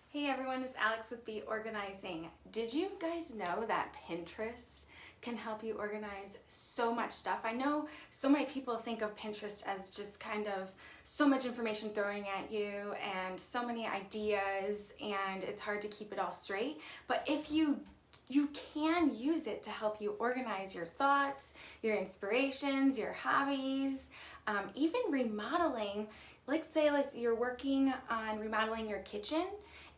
Hey everyone, it's Alex with Be Organizing. Did you guys know that Pinterest can help you organize so much stuff? I know so many people think of Pinterest as just kind of so much information throwing at you and so many ideas, and it's hard to keep it all straight. But if you can use it to help you organize your thoughts, your inspirations, your hobbies, even remodeling. Let's say you're working on remodeling your kitchen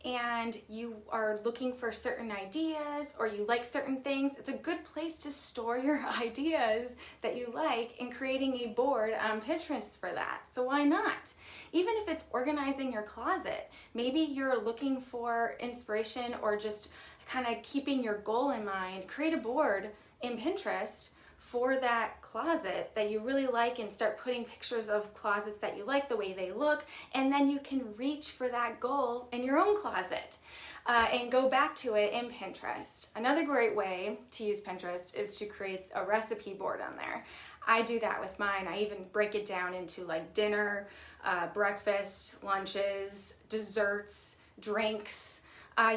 and you are looking for certain ideas or you like certain things. It's a good place to store your ideas that you like and creating a board on Pinterest for that. So why not? Even if it's organizing your closet, maybe you're looking for inspiration or just kind of keeping your goal in mind, create a board in Pinterest for that closet that you really like and start putting pictures of closets that you like, the way they look, and then you can reach for that goal in your own closet and go back to it in Pinterest. Another great way to use Pinterest is to create a recipe board on there. I do that with mine. I even break it down into like dinner, breakfast, lunches, desserts, drinks.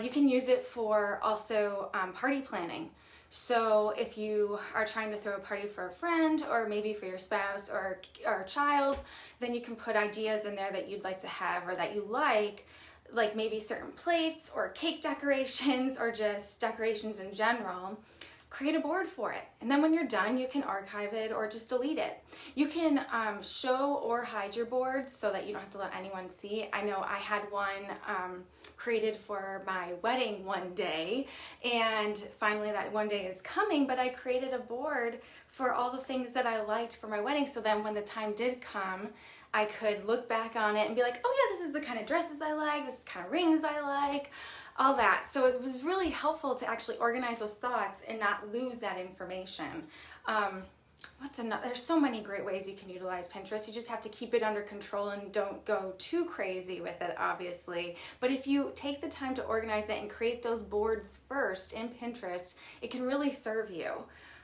You can use it for also party planning. So if you are trying to throw a party for a friend or maybe for your spouse or a child, then you can put ideas in there that you'd like to have or that you like maybe certain plates or cake decorations or just decorations in general. Create a board for it. And then when you're done, you can archive it or just delete it. You can show or hide your boards so that you don't have to let anyone see. I know I had one created for my wedding one day, and finally that one day is coming, but I created a board for all the things that I liked for my wedding, so then when the time did come, I could look back on it and be like, oh yeah, this is the kind of dresses I like, this is the kind of rings I like, all that. So it was really helpful to actually organize those thoughts and not lose that information. There's so many great ways you can utilize Pinterest. You just have to keep it under control and don't go too crazy with it, obviously. But if you take the time to organize it and create those boards first in Pinterest, it can really serve you.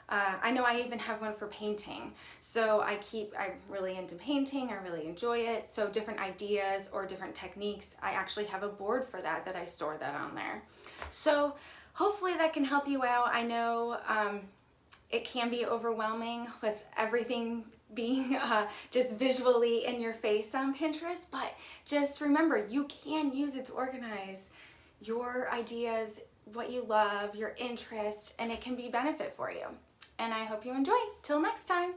I know I even have one for painting. So I'm really into painting. I really enjoy it. So different ideas or different techniques, I actually have a board for that I store that on there. So hopefully that can help you out. I know it can be overwhelming with everything being just visually in your face on Pinterest, but just remember, you can use it to organize your ideas, what you love, your interests, and it can be benefit for you. And I hope you enjoy. Till next time.